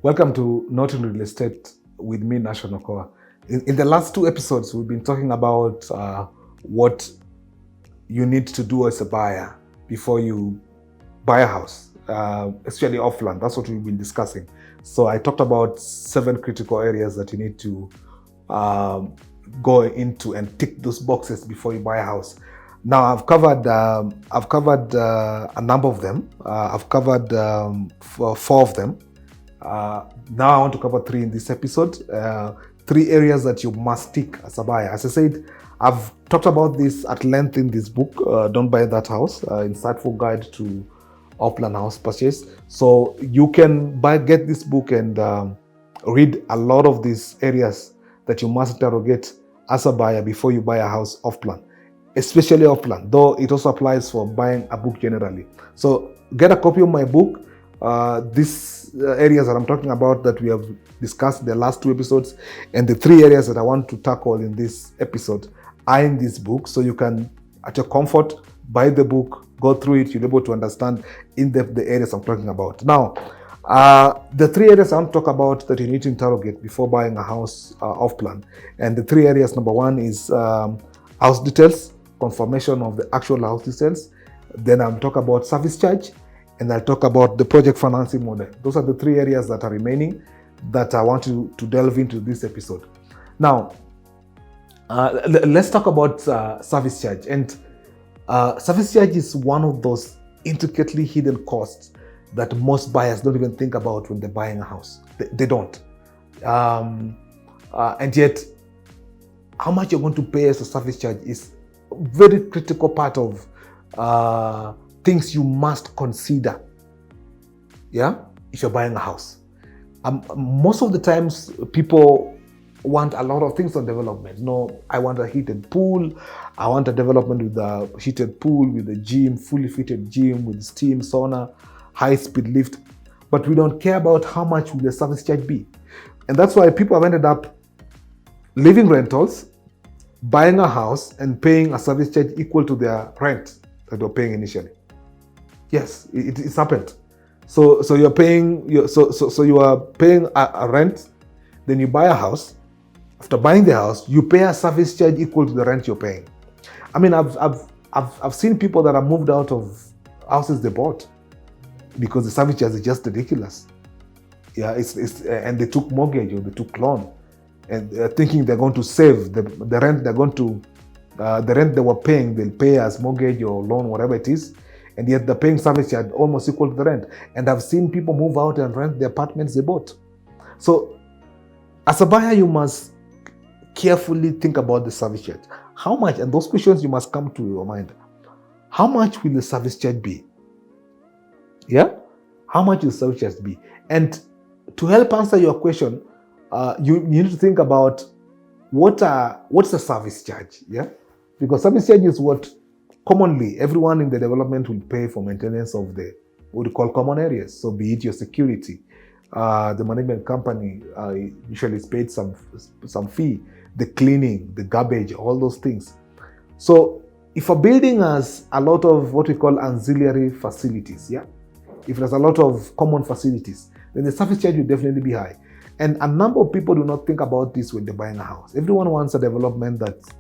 Welcome to Not in Real Estate with me, Nation Okoa. In the last two episodes, we've been talking about what you need to do as a buyer before you buy a house, especially off-land. That's what we've been discussing. So I talked about 7 critical areas that you need to go into and tick those boxes before you buy a house. Now I've covered a number of them. I've covered 4 of them. Now I want to cover 3 in this episode. 3 areas that you must tick as a buyer. As I said, I've talked about this at length in this book, Don't Buy That House, Insightful Guide to Off-Land House Purchase. So you can get this book and read a lot of these areas that you must interrogate as a buyer before you buy a house off-plan, especially off-plan, though it also applies for buying a book generally. So get a copy of my book. These areas that I'm talking about that we have discussed in the last 2 episodes, and the 3 areas that I want to tackle in this episode are in this book. So you can, at your comfort, buy the book, go through it, you'll be able to understand in depth the areas I'm talking about. Now, the 3 areas I want to talk about that you need to interrogate before buying a house off-plan. And the 3 areas, number 1 is house details, confirmation of the actual house details. Then I'll talk about service charge, and I'll talk about the project financing model. Those are the 3 areas that are remaining that I want to delve into this episode. Now, let's talk about service charge. And service charge is one of those intricately hidden costs that most buyers don't even think about when they're buying a house. They don't. And yet, how much you're going to pay as a service charge is a very critical part of things you must consider, if you're buying a house. Most of the times, people want a lot of things on development. No, I want a heated pool. I want a development with a heated pool, with a gym, fully fitted gym, with steam, sauna, high-speed lift. But we don't care about how much will the service charge be. And that's why people have ended up living rentals, buying a house, and paying a service charge equal to their rent that they were paying initially. Yes, it's happened. So you're paying, so you are paying a rent, then you buy a house. After buying the house, you pay a service charge equal to the rent you're paying. I mean, I've seen people that are moved out of houses they bought because the service charge is just ridiculous. Yeah, and they took mortgage or they took loan, and thinking they're going to save the rent. They're going to the rent they were paying, they'll pay as mortgage or loan, whatever it is. And yet they're paying service charge almost equal to the rent. And I've seen people move out and rent the apartments they bought. So as a buyer, you must carefully think about the service charge. How much, and those questions you must come to your mind. How much will the service charge be? Yeah? How much will the service charge be? And to help answer your question, you need to think about what's the service charge? Yeah? Because service charge is what commonly everyone in the development will pay for maintenance of the what we call common areas. So be it your security, the management company usually is paid some fee, the cleaning, the garbage, all those things. So if a building has a lot of what we call ancillary facilities, if there's a lot of common facilities, then the service charge will definitely be high. And a number of people do not think about this when they're buying a house. Everyone wants a development that's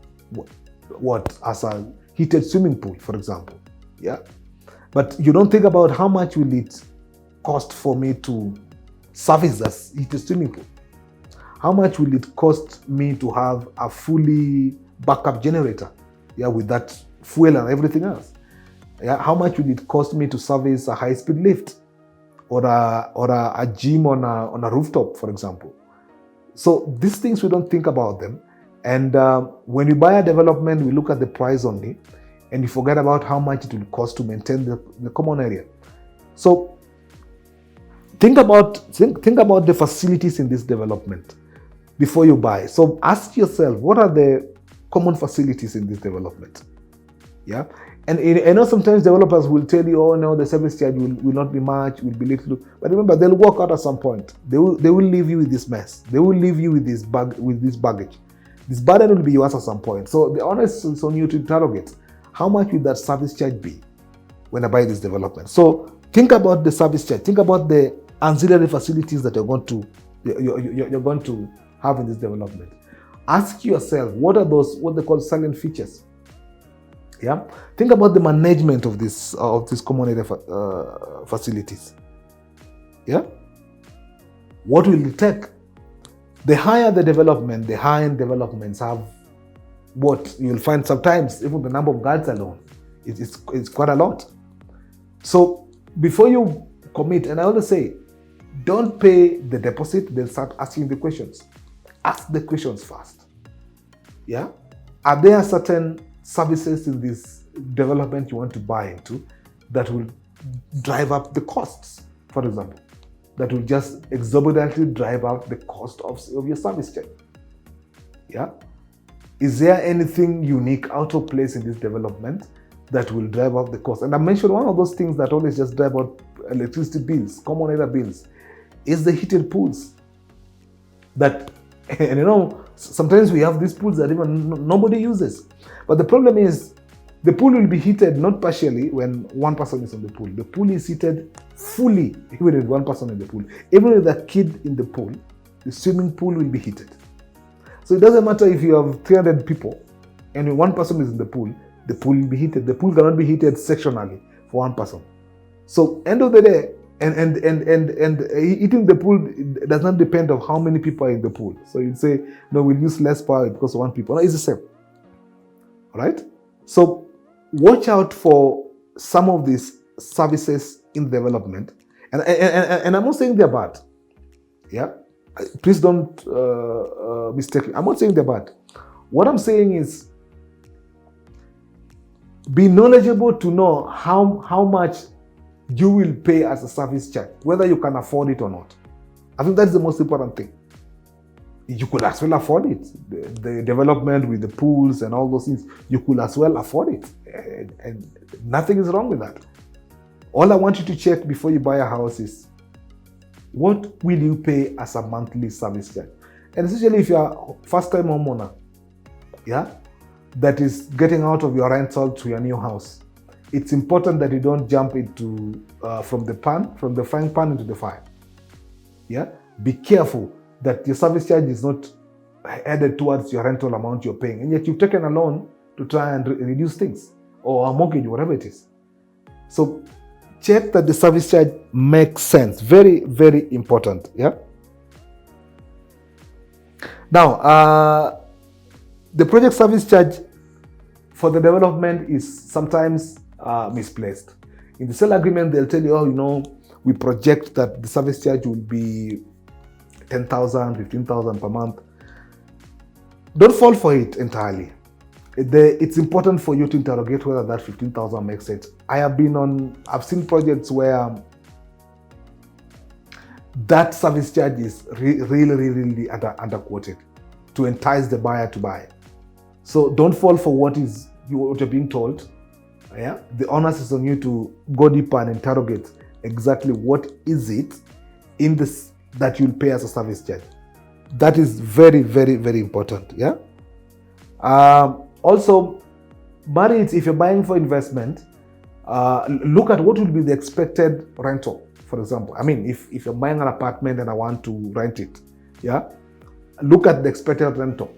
as a heated swimming pool, for example. But you don't think about how much will it cost for me to service that heated swimming pool. How much will it cost me to have a fully backup generator, with that fuel and everything else? How much will it cost me to service a high-speed lift or a gym on a rooftop, for example? So these things, we don't think about them. And when we buy a development, we look at the price only, and we forget about how much it will cost to maintain the common area. So think about the facilities in this development before you buy. So ask yourself, what are the common facilities in this development? And I know sometimes developers will tell you, oh no, the service charge will not be much, will be little. But remember, they'll walk out at some point. They will leave you with this mess. They will leave you with this baggage. This burden will be yours at some point. So the onus is on you to interrogate. How much will that service charge be when I buy this development? So think about the service charge. Think about the ancillary facilities that you're going to have in this development. Ask yourself, what are those, what they call salient features? Yeah, think about the management of these common area facilities. Yeah, what will it take? The higher the development, the high-end developments have what you'll find sometimes even the number of guards alone it's quite a lot. So before you commit, and I always say, don't pay the deposit, then start asking the questions. Ask the questions first. Yeah, are there certain services in this development you want to buy into that will drive up the costs, for example, that will just exorbitantly drive up the cost of your service charge? Yeah, is there anything unique, out of place in this development that will drive up the cost? And I mentioned one of those things that always just drive up electricity bills, common area bills, is the heated pools. That, and you know, sometimes we have these pools that even nobody uses. But the problem is, the pool will be heated not partially when one person is in the pool. The pool is heated fully even with one person in the pool. Even with a kid in the pool, the swimming pool will be heated. So it doesn't matter if you have 300 people and one person is in the pool will be heated. The pool cannot be heated sectionally for one person. So end of the day, and eating the pool does not depend on how many people are in the pool. So you'd say, no, we'll use less power because of one people. No, it's the same. All right? So watch out for some of these services in development. And I'm not saying they're bad. Yeah? Please don't mistake me. I'm not saying they're bad. What I'm saying is, be knowledgeable to know how much you will pay as a service charge, whether you can afford it or not. I think that's the most important thing. You could as well afford it. The development with the pools and all those things, you could as well afford it. And nothing is wrong with that. All I want you to check before you buy a house is, what will you pay as a monthly service charge? And especially if you're a first-time homeowner, yeah, that is getting out of your rental to your new house, it's important that you don't jump into from the frying pan into the fire. Yeah, be careful that your service charge is not added towards your rental amount you're paying, and yet you've taken a loan to try and reduce things, or a mortgage, whatever it is. So check that the service charge makes sense. Very, very important. Yeah. Now, the project service charge for the development is sometimes misplaced. In the sale agreement, they'll tell you, oh, you know, we project that the service charge will be 10,000, 15,000 per month. Don't fall for it entirely. It's important for you to interrogate whether that 15,000 makes sense. I've seen projects where that service charge is really underquoted to entice the buyer to buy. So don't fall for what you're being told. Yeah, the onus is on you to go deeper and interrogate exactly what is it in this that you'll pay as a service charge. That is very, very, very important. Yeah. Also, marriage, if you're buying for investment, look at what will be the expected rental. For example, I mean, if you're buying an apartment and I want to rent it, yeah, look at the expected rental.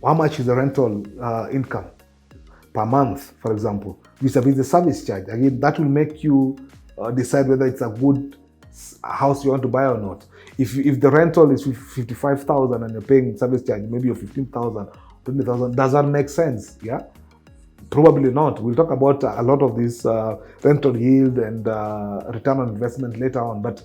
How much is the rental income per month, for example, vis-a-vis the service charge? Again, that will make you decide whether it's a good house you want to buy or not. If the rental is 55,000 and you're paying service charge maybe of 15,000, 20,000, does that make sense? Yeah, probably not. We'll talk about a lot of this rental yield and return on investment later on, but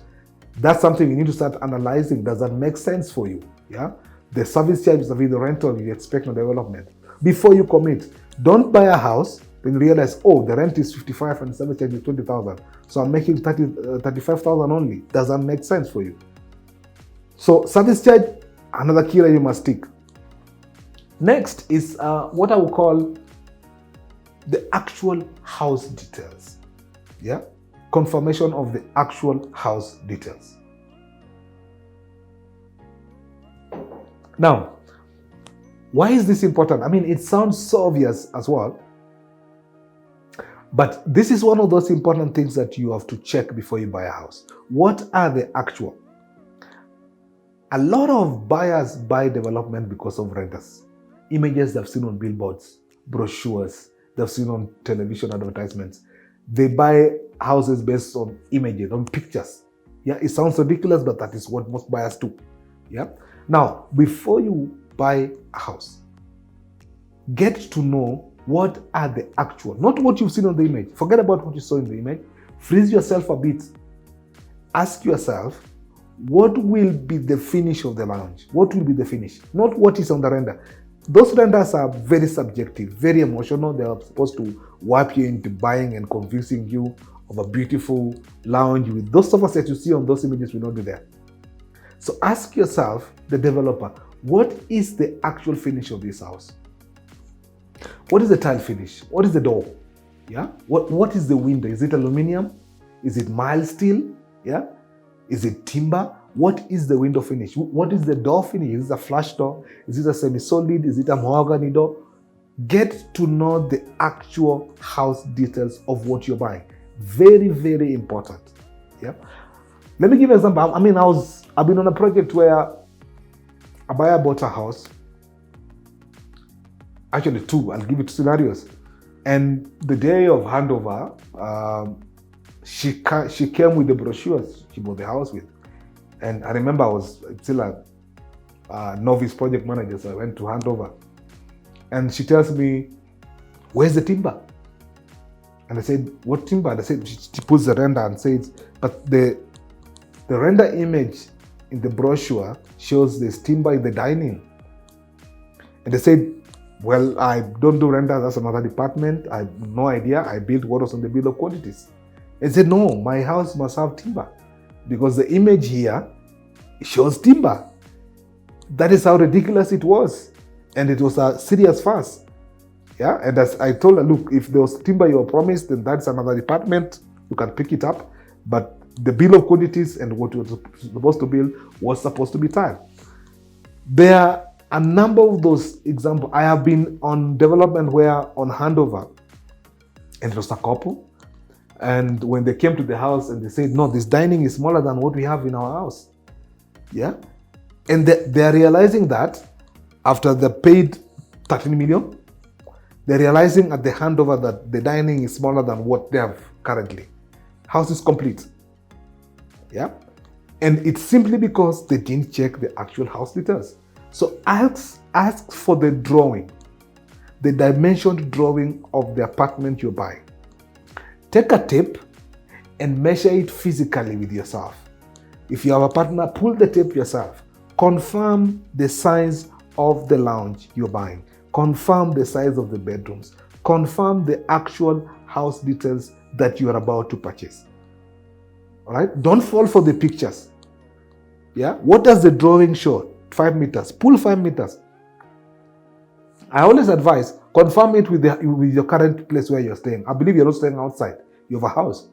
that's something you need to start analyzing. Does that make sense for you? Yeah, the service charge vis-a-vis the rental you expect on development. Before you commit, don't buy a house then realize, oh, the rent is 55 and the service charge is 20,000, so I'm making 35,000 only. Does that make sense for you? So service charge, another key that you must tick. Next is what I would call the actual house details. Yeah, confirmation of the actual house details. Now, why is this important? I mean, it sounds so obvious as well. But this is one of those important things that you have to check before you buy a house. What are the actual? A lot of buyers buy development because of renders. Images they've seen on billboards, brochures, they've seen on television advertisements. They buy houses based on images, on pictures. Yeah, it sounds ridiculous, but that is what most buyers do. Yeah. Now, before you buy a house, get to know what are the actual, not what you've seen on the image. Forget about what you saw in the image. Freeze yourself a bit. Ask yourself, what will be the finish of the lounge? What will be the finish? Not what is on the render. Those renders are very subjective, very emotional. They are supposed to warp you into buying and convincing you of a beautiful lounge with those sofas that you see on those images will not be there. So ask yourself, the developer, what is the actual finish of this house? What is the tile finish? What is the door? Yeah. What is the window? Is it aluminum? Is it mild steel? Yeah. Is it timber? What is the window finish? What is the door finish? Is it a flush door? Is it a semi-solid? Is it a mahogany door? Get to know the actual house details of what you're buying. Very, very important. Yeah. Let me give you an example. I've been on a project where a buyer bought a house. Actually, two. I'll give you two scenarios. And the day of handover, she came with the brochures she bought the house with. And I remember I was still a novice project manager, so I went to hand over. And she tells me, where's the timber? And I said, what timber? And I said, she puts the render and says, but the render image in the brochure shows there's timber in the dining. And they said, well, I don't do renders, that's another department. I have no idea. I built what was on the bill of quantities. And said, no, my house must have timber because the image here shows timber. That is how ridiculous it was. And it was a serious fuss. Yeah, and as I told her, look, if there was timber you were promised, then that's another department. You can pick it up. But the bill of quantities and what you were supposed to build was supposed to be tile. There are a number of those examples. I have been on development where on handover, and it was a couple. And when they came to the house and they said, no, this dining is smaller than what we have in our house. Yeah. And they're realizing that after they paid 13 million, they're realizing at the handover that the dining is smaller than what they have currently. House is complete. Yeah. And it's simply because they didn't check the actual house details. So ask for the drawing, the dimensioned drawing of the apartment you're buying. Take a tape and measure it physically with yourself. If you have a partner, pull the tape yourself. Confirm the size of the lounge you're buying. Confirm the size of the bedrooms. Confirm the actual house details that you are about to purchase. All right? Don't fall for the pictures. Yeah? What does the drawing show? 5 meters. Pull 5 meters. I always advise, confirm it with your current place where you're staying. I believe you're not staying outside. You have a house.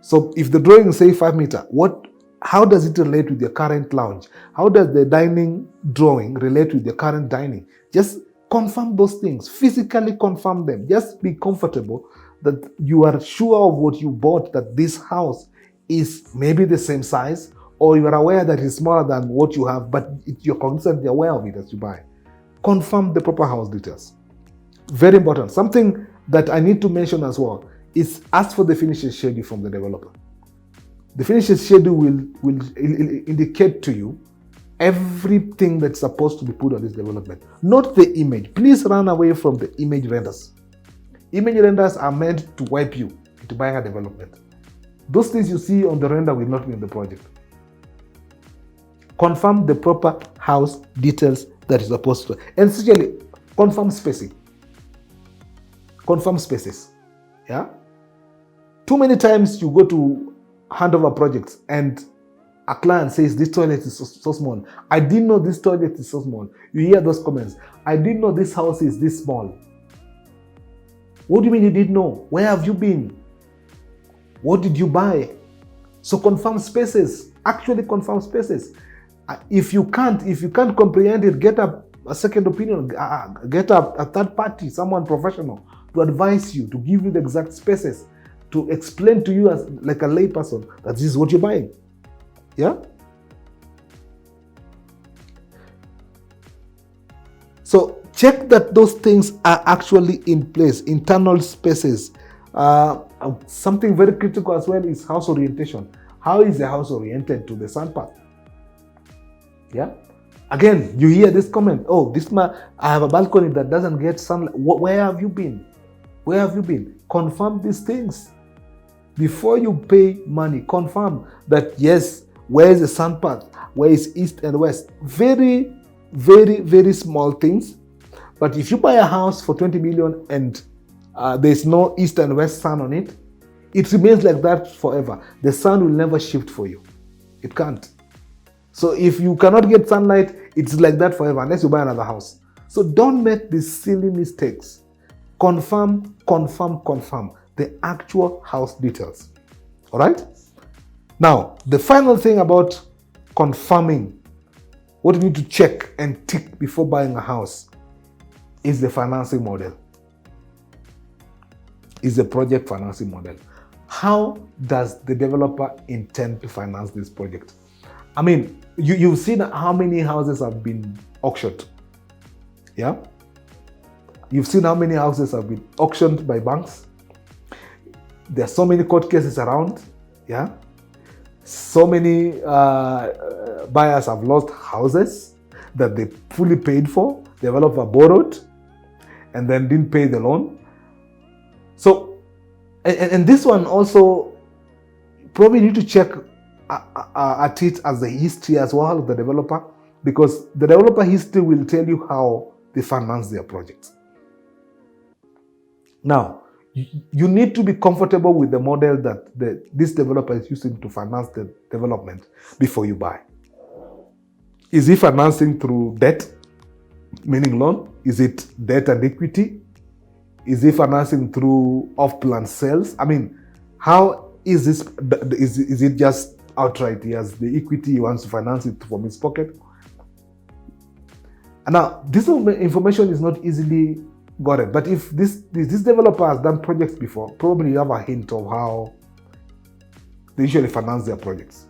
So if the drawing say 5 meters, how does it relate with your current lounge? How does the dining drawing relate with your current dining? Just confirm those things. Physically confirm them. Just be comfortable that you are sure of what you bought, that this house is maybe the same size, or you are aware that it's smaller than what you have, but you're constantly aware of it as you buy. Confirm the proper house details. Very important. Something that I need to mention as well is ask for the finishes schedule from the developer. The finishes schedule will indicate to you everything that's supposed to be put on this development, not the image. Please run away from the image renders. Image renders are meant to wipe you into buying a development. Those things you see on the render will not be in the project. Confirm the proper house details that is supposed to. And essentially, confirm spacing. Confirm spaces. Yeah? Too many times you go to handover projects and a client says, this toilet is so small. I didn't know this toilet is so small. You hear those comments. I didn't know this house is this small. What do you mean you didn't know? Where have you been? What did you buy? So confirm spaces. Actually confirm spaces. If you can't comprehend it, get a second opinion. Get a third party, someone professional to advise you, to give you the exact spaces, to explain to you as like a lay person that this is what you're buying. Yeah? So check that those things are actually in place, internal spaces. Something very critical as well is house orientation. How is the house oriented to the sun path? Yeah. Again, you hear this comment, oh, this man, I have a balcony that doesn't get sunlight. Where have you been? Where have you been? Confirm these things. Before you pay money, confirm that yes, where is the sun path? Where is east and west? Very, very, very small things. But if you buy a house for 20 million and there's no east and west sun on it, it remains like that forever. The sun will never shift for you. It can't. So if you cannot get sunlight, it's like that forever unless you buy another house. So don't make these silly mistakes. Confirm the actual house details. All right? Now, the final thing about confirming what you need to check and tick before buying a house is the financing model. Is the project financing model. How does the developer intend to finance this project? I mean, you've seen how many houses have been auctioned. Yeah? You've seen how many houses have been auctioned by banks. There are so many court cases around. Yeah? So many buyers have lost houses that they fully paid for. Developer borrowed and then didn't pay the loan. So, and this one also probably need to check at it as the history as well of the developer, because the developer history will tell you how they finance their projects. Now, you need to be comfortable with the model that this developer is using to finance the development before you buy. Is he financing through debt, meaning loan? Is it debt and equity? Is he financing through off-plan sales? I mean, how is this? Is it just outright? He has the equity, he wants to finance it from his pocket. And now, this information is not easily gotten. But if this developer has done projects before, probably you have a hint of how they usually finance their projects.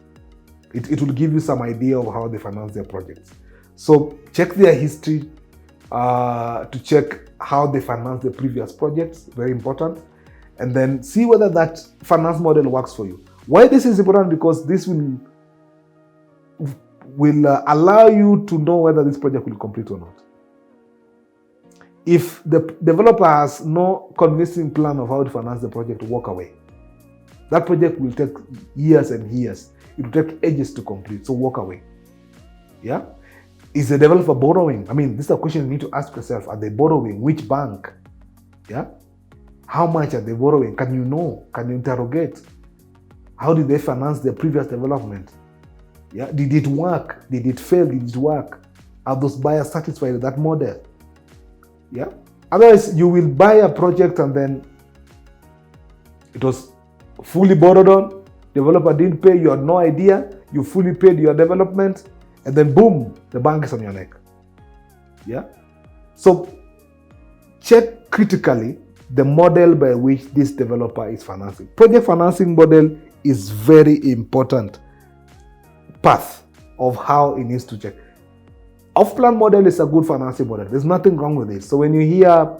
It will give you some idea of how they finance their projects. So check their history to check how they finance the previous projects, very important. And then see whether that finance model works for you. Why this is important? Because this will allow you to know whether this project will complete or not. If the developer has no convincing plan of how to finance the project, walk away. That project will take years and years. It will take ages to complete, so walk away. Yeah? Is the developer borrowing? I mean, this is a question you need to ask yourself. Are they borrowing? Which bank? Yeah? How much are they borrowing? Can you know? Can you interrogate? How did they finance their previous development? Yeah? Did it work? Did it fail? Did it work? Are those buyers satisfied with that model? Yeah? Otherwise, you will buy a project and then it was fully borrowed on, developer didn't pay, you had no idea, you fully paid your development, and then boom, the bank is on your neck. Yeah? So, check critically the model by which this developer is financing. Project financing model is very important path of how it needs to check. Off-plan model is a good financing model. There's nothing wrong with it. So when you hear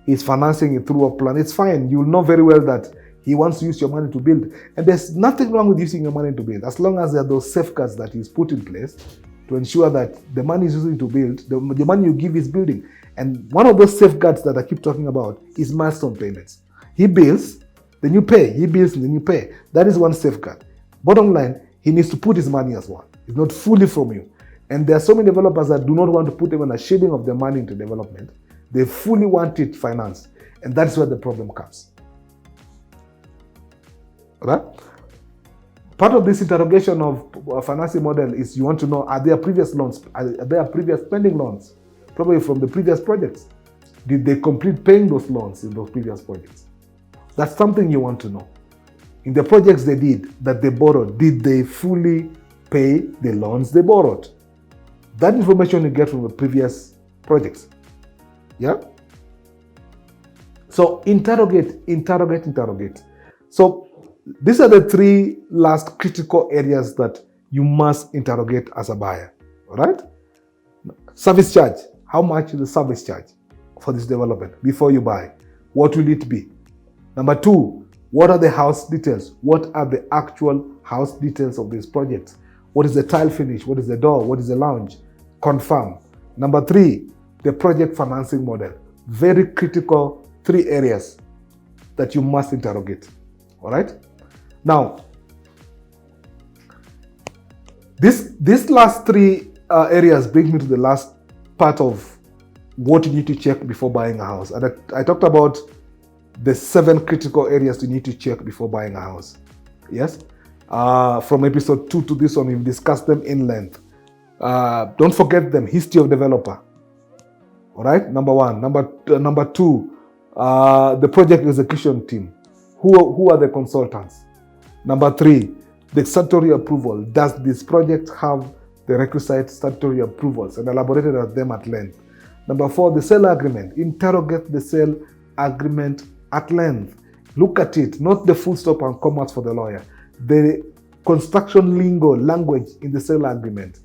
he's financing it through off-plan, it's fine. You'll know very well that he wants to use your money to build. And there's nothing wrong with using your money to build, as long as there are those safeguards that he's put in place to ensure that the money he's using to build, the money you give is building. And one of those safeguards that I keep talking about is milestone payments. He builds, then you pay. He builds, then you pay. That is one safeguard. Bottom line, he needs to put his money as well. It's not fully from you. And there are so many developers that do not want to put even a shading of their money into development. They fully want it financed. And that's where the problem comes. Right? Part of this interrogation of a financing model is you want to know, are there previous loans? Are there previous pending loans? Probably from the previous projects. Did they complete paying those loans in those previous projects? That's something you want to know. In the projects they did, that they borrowed, did they fully pay the loans they borrowed? That information you get from the previous projects. Yeah? So So interrogate. So these are the three last critical areas that you must interrogate as a buyer. All right? Service charge. How much is the service charge for this development before you buy? What will it be? Number two, what are the house details? What are the actual house details of this project? What is the tile finish? What is the door? What is the lounge? Confirm. Number three, the project financing model. Very critical three areas that you must interrogate. All right? Now, these last three areas bring me to the last part of what you need to check before buying a house. And I talked about the 7 critical areas you need to check before buying a house. Yes? From episode 2 to this one, we've discussed them in length. Don't forget them. History of developer. All right? Number 1. Number 2, the project execution team. Who are the consultants? Number 3, the statutory approval. Does this project have the requisite statutory approvals? And elaborated on them at length. Number 4, the sale agreement. Interrogate the sale agreement at length. Look at it, not the full stop and commas for the lawyer. The construction lingo, language in the sale agreement.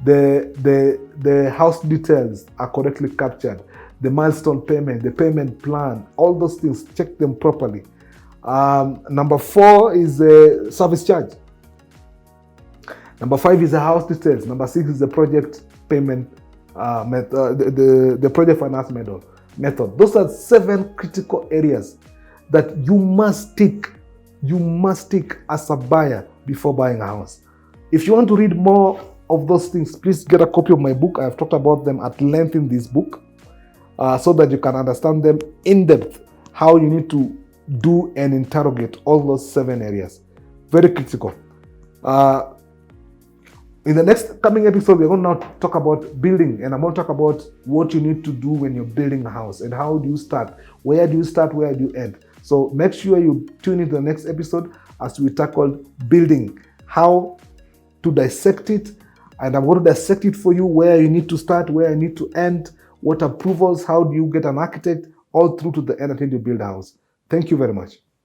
The house details are correctly captured. The milestone payment, the payment plan, all those things, check them properly. Number 4 is the service charge. Number 5 is the house details. Number 6 is the project payment the project finance method. Those are 7 critical areas that you must tick. You must tick as a buyer before buying a house. If you want to read more of those things, please get a copy of my book. I have talked about them at length in this book, so that you can understand them in depth, how you need to do and interrogate all those 7 areas. Very critical. In the next coming episode, we're going to now talk about building, and I'm going to talk about what you need to do when you're building a house and how do you start, where do you start, where do you end. So make sure you tune into the next episode as we tackle building, how to dissect it, and I'm going to dissect it for you, where you need to start, where you need to end, what approvals, how do you get an architect, all through to the end until you build a house. Thank you very much.